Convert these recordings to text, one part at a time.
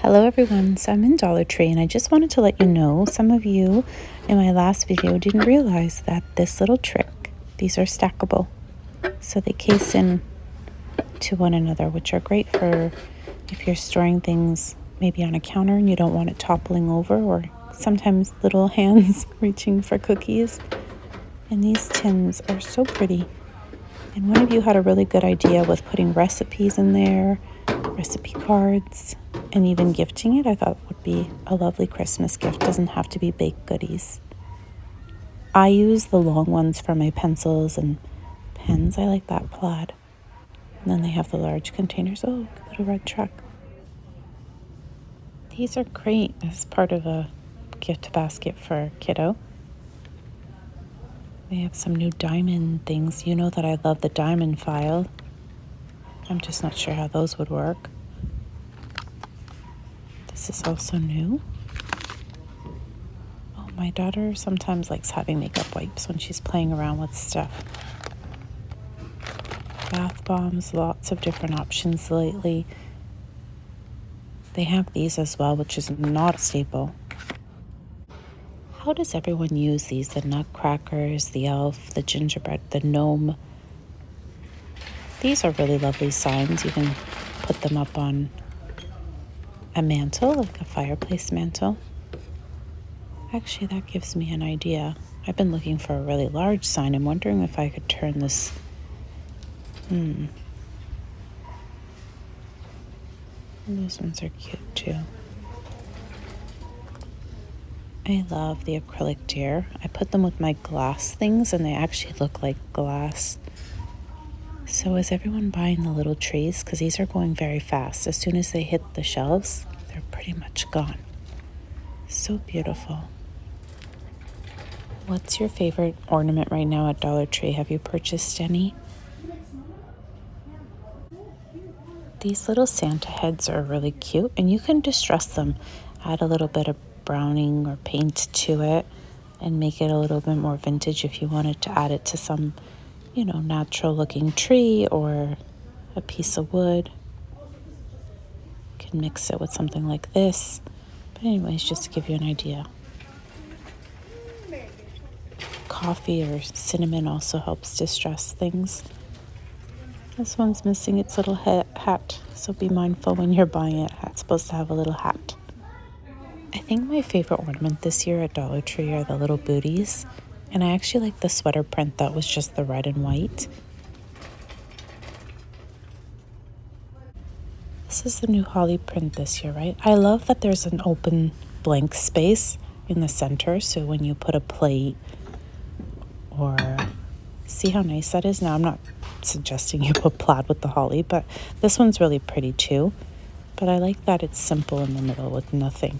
Hello everyone, so I'm in Dollar Tree and I just wanted to let you know, some of you in my last video didn't realize that this little trick, these are stackable. So they case in to one another, which are great for if you're storing things maybe on a counter and you don't want it toppling over, or sometimes little hands reaching for cookies. And these tins are so pretty. And one of you had a really good idea with putting recipes in there, recipe cards, and even gifting it. I thought would be a lovely Christmas gift. Doesn't have to be baked goodies. I use the long ones for my pencils and pens. I like that plaid. And then they have the large containers. Oh, look at a red truck. These are great as part of a gift basket for kiddo. They have some new diamond things. You know that I love the diamond file. I'm just not sure how those would work. This is also new. Oh, my daughter sometimes likes having makeup wipes when she's playing around with stuff. Bath bombs, lots of different options lately. They have these as well, which is not a staple. How does everyone use these? The nutcrackers, the elf, the gingerbread, the gnome. These are really lovely signs. You can put them up on a mantle, like a fireplace mantle. Actually, that gives me an idea. I've been looking for a really large sign. I'm wondering if I could turn this. Those ones are cute too. I love the acrylic deer. I put them with my glass things and they actually look like glass. So is everyone buying the little trees? Because these are going very fast. As soon as they hit the shelves, they're pretty much gone. So beautiful. What's your favorite ornament right now at Dollar Tree? Have you purchased any? These little Santa heads are really cute, and you can distress them. Add a little bit of browning or paint to it and make it a little bit more vintage if you wanted to add it to some, natural looking tree or a piece of wood. You can mix it with something like this. But anyways, just to give you an idea. Coffee or cinnamon also helps distress things. This one's missing its little hat, so be mindful when you're buying it. It's supposed to have a little hat. I think my favorite ornament this year at Dollar Tree are the little booties. And I actually like the sweater print that was just the red and white. This is the new holly print this year, right? I love that there's an open blank space in the center, so when you put a plate or see how nice that is. Now, I'm not suggesting you put plaid with the holly, but this one's really pretty too. But I like that it's simple in the middle with nothing.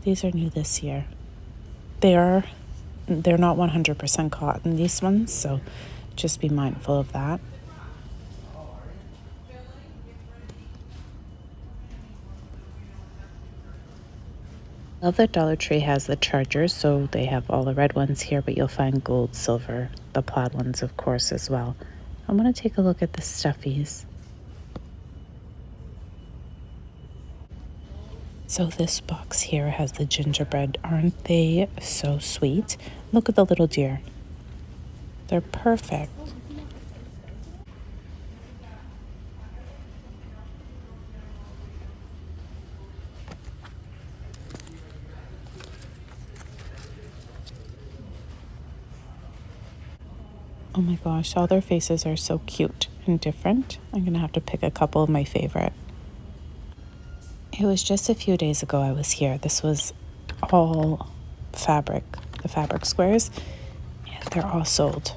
These are new this year. They're not 100% cotton, these ones, so just be mindful of that. Love that Dollar Tree has the chargers, so they have all the red ones here, but you'll find gold, silver, the plaid ones, of course, as well. I'm going to take a look at the stuffies. So this box here has the gingerbread. Aren't they so sweet? Look at the little deer. They're perfect. Oh my gosh, all their faces are so cute and different. I'm going to have to pick a couple of my favorite. It was just a few days ago I was here. This was all fabric, the fabric squares, and they're all sold.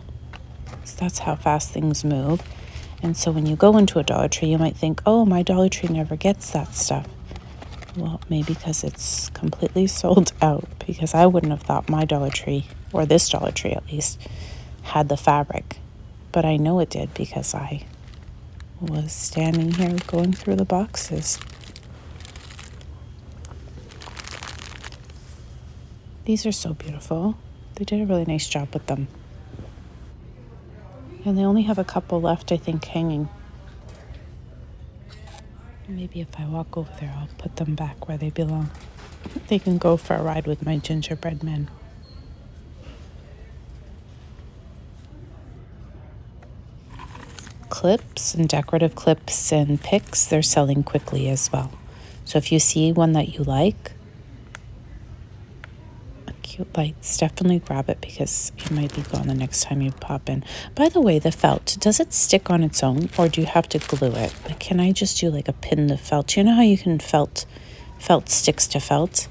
So that's how fast things move. And so when you go into a Dollar Tree, you might think, oh, my Dollar Tree never gets that stuff. Well, maybe because it's completely sold out, because I wouldn't have thought my Dollar Tree, or this Dollar Tree at least, had the fabric. But I know it did because I was standing here going through the boxes. These are so beautiful. They did a really nice job with them. And they only have a couple left, I think, hanging. Maybe if I walk over there, I'll put them back where they belong. They can go for a ride with my gingerbread men. Clips and decorative clips and picks, they're selling quickly as well. So if you see one that you like, cute lights, definitely grab it because it might be gone the next time you pop in. By the way, the felt, does it stick on its own or do you have to glue it? Like, can I just do like a pin the felt? You know how you can felt sticks to felt?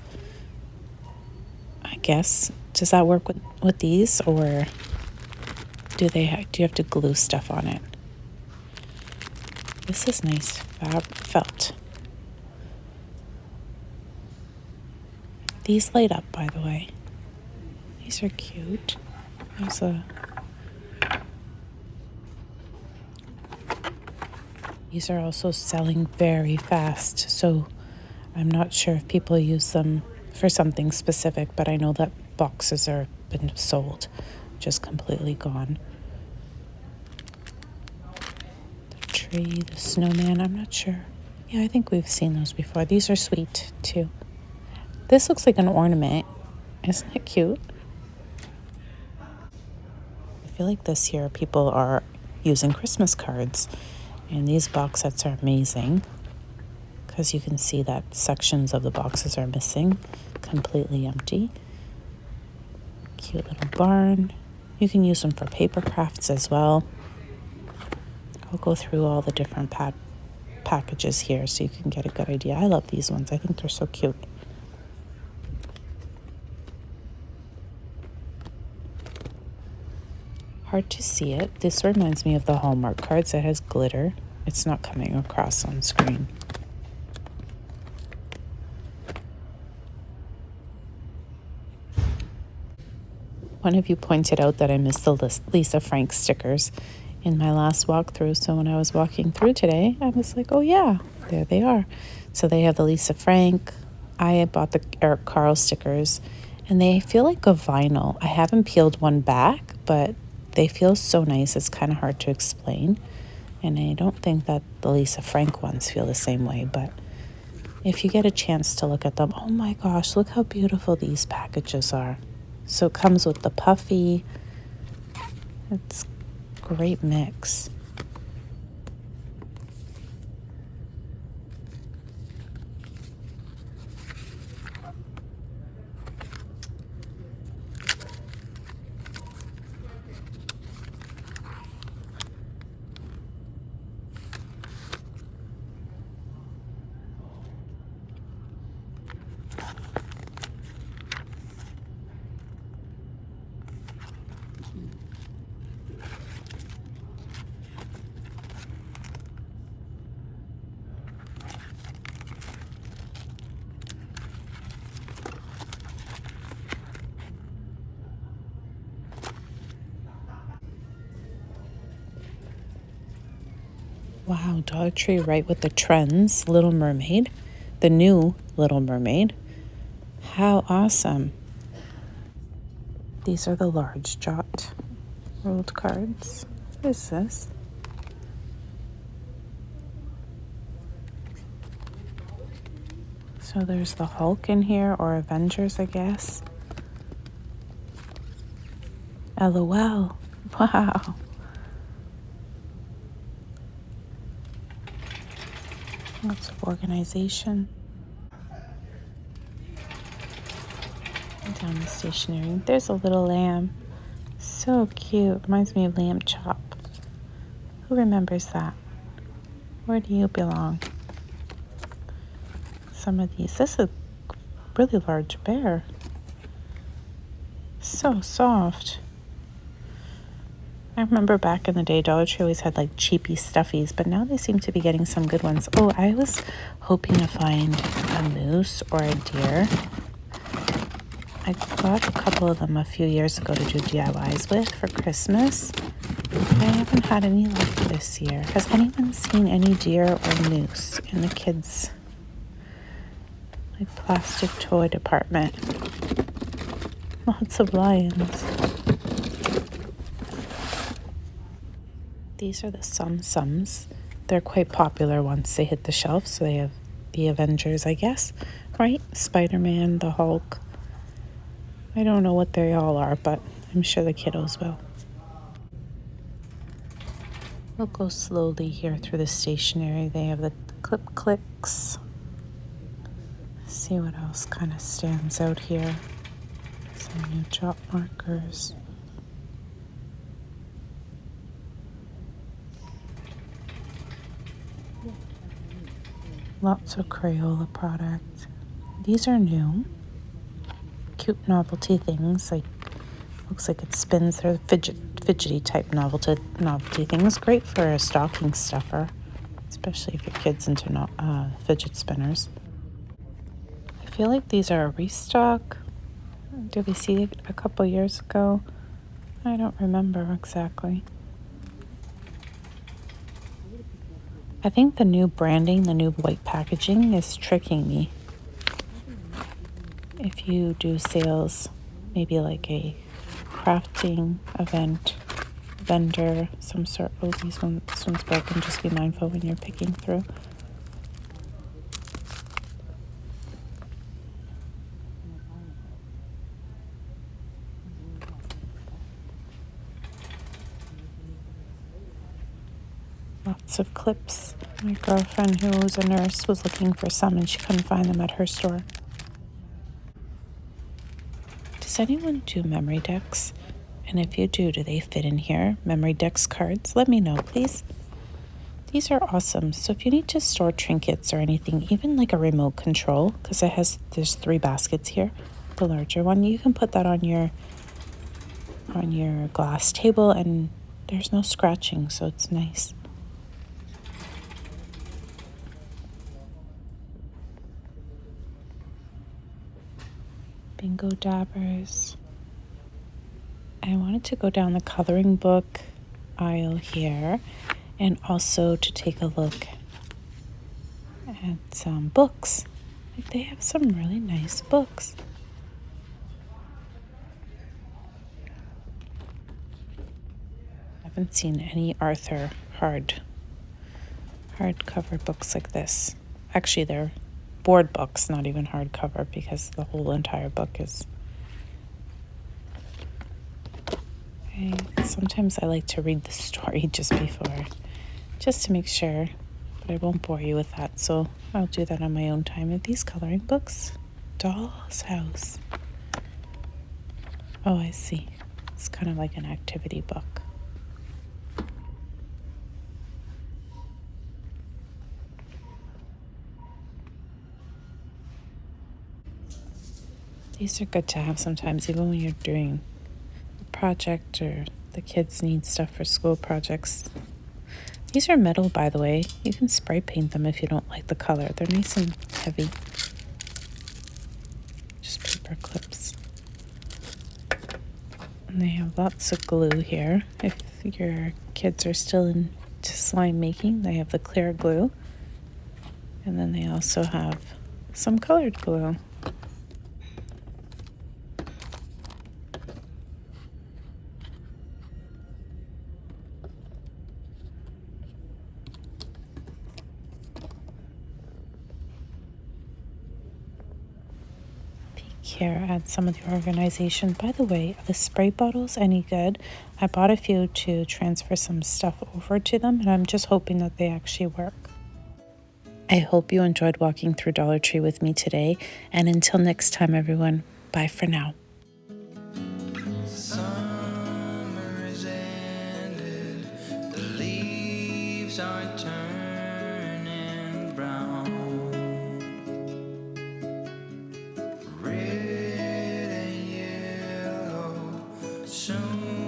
I guess. Does that work with these, or do you have to glue stuff on it? This is nice felt. These light up, by the way. These are cute. These are also selling very fast, so I'm not sure if people use them for something specific, but I know that boxes are been sold, just completely gone. The tree, the snowman, I'm not sure. Yeah, I think we've seen those before. These are sweet too. This looks like an ornament. Isn't it cute? I feel like this year people are using Christmas cards, and these box sets are amazing because you can see that sections of the boxes are missing, completely empty. Cute little barn. You can use them for paper crafts as well. I'll go through all the different packages here so you can get a good idea. I love these ones. I think they're so cute. Hard to see it. This reminds me of the Hallmark cards. It has glitter. It's not coming across on screen. One of you pointed out that I missed the Lisa Frank stickers in my last walkthrough. So when I was walking through today, I was like, oh yeah, there they are. So they have the Lisa Frank. I bought the Eric Carle stickers, and they feel like a vinyl. I haven't peeled one back, but they feel so nice. It's kind of hard to explain. And I don't think that the Lisa Frank ones feel the same way, but if you get a chance to look at them, oh my gosh, look how beautiful these packages are. So it comes with the puffy. It's a great mix. Wow, Dollar Tree right with the trends. Little Mermaid, the new Little Mermaid. How awesome. These are the large jot rolled cards. What is this? So there's the Hulk in here, or Avengers, I guess. LOL. Wow. Lots of organization. Down the stationery. There's a little lamb. So cute. Reminds me of Lamb Chop. Who remembers that? Where do you belong? Some of these. This is a really large bear. So soft. I remember back in the day, Dollar Tree always had like cheapy stuffies, but now they seem to be getting some good ones. Oh, I was hoping to find a moose or a deer. I got a couple of them a few years ago to do DIYs with for Christmas. I haven't had any luck this year. Has anyone seen any deer or moose in the kids' like plastic toy department? Lots of lions. These are the Sums. they're quite popular once they hit the shelf. So they have the Avengers, I guess, right? Spider-Man, the Hulk. I don't know what they all are, but I'm sure the kiddos will. We'll go slowly here through the stationery. They have the clip clicks. See what else kind of stands out here. Some new chalk markers. Lots of Crayola product. These are new. Cute novelty things, like looks like it spins. They're fidgety type novelty things. Great for a stocking stuffer, especially if your kid's into fidget spinners. I feel like these are a restock. Did we see it a couple years ago? I don't remember exactly. I think the new branding, the new white packaging is tricking me. If you do sales, maybe like a crafting event, vendor, some sort. Oh, this one's broken. Just be mindful when you're picking through. Lots of clips. My girlfriend, who's a nurse, was looking for some and she couldn't find them at her store. Does anyone do memory decks? And if you do they fit in here? Memory decks cards? Let me know, please. These are awesome. So if you need to store trinkets or anything, even like a remote control, because there's 3 baskets here, the larger one, you can put that on your glass table and there's no scratching, so it's nice. Bingo dabbers. I wanted to go down the coloring book aisle here and also to take a look at some books. Like they have some really nice books. I haven't seen any Arthur hardcover books like this. Actually, they're board books, not even hardcover, because the whole entire book is. Sometimes I like to read the story just to make sure, but I won't bore you with that, so I'll do that on my own time. Are these coloring books? Doll's House. Oh, I see. It's kind of like an activity book. These are good to have sometimes, even when you're doing a project or the kids need stuff for school projects. These are metal, by the way. You can spray paint them if you don't like the color. They're nice and heavy. Just paper clips. And they have lots of glue here. If your kids are still into slime making, they have the clear glue. And then they also have some colored glue. Here, add some of the organization. By the way, are the spray bottles any good? I bought a few to transfer some stuff over to them, and I'm just hoping that they actually work. I hope you enjoyed walking through Dollar Tree with me today, and until next time, everyone, bye for now. Summer is ended, the leaves are turning brown. Red and yellow, soon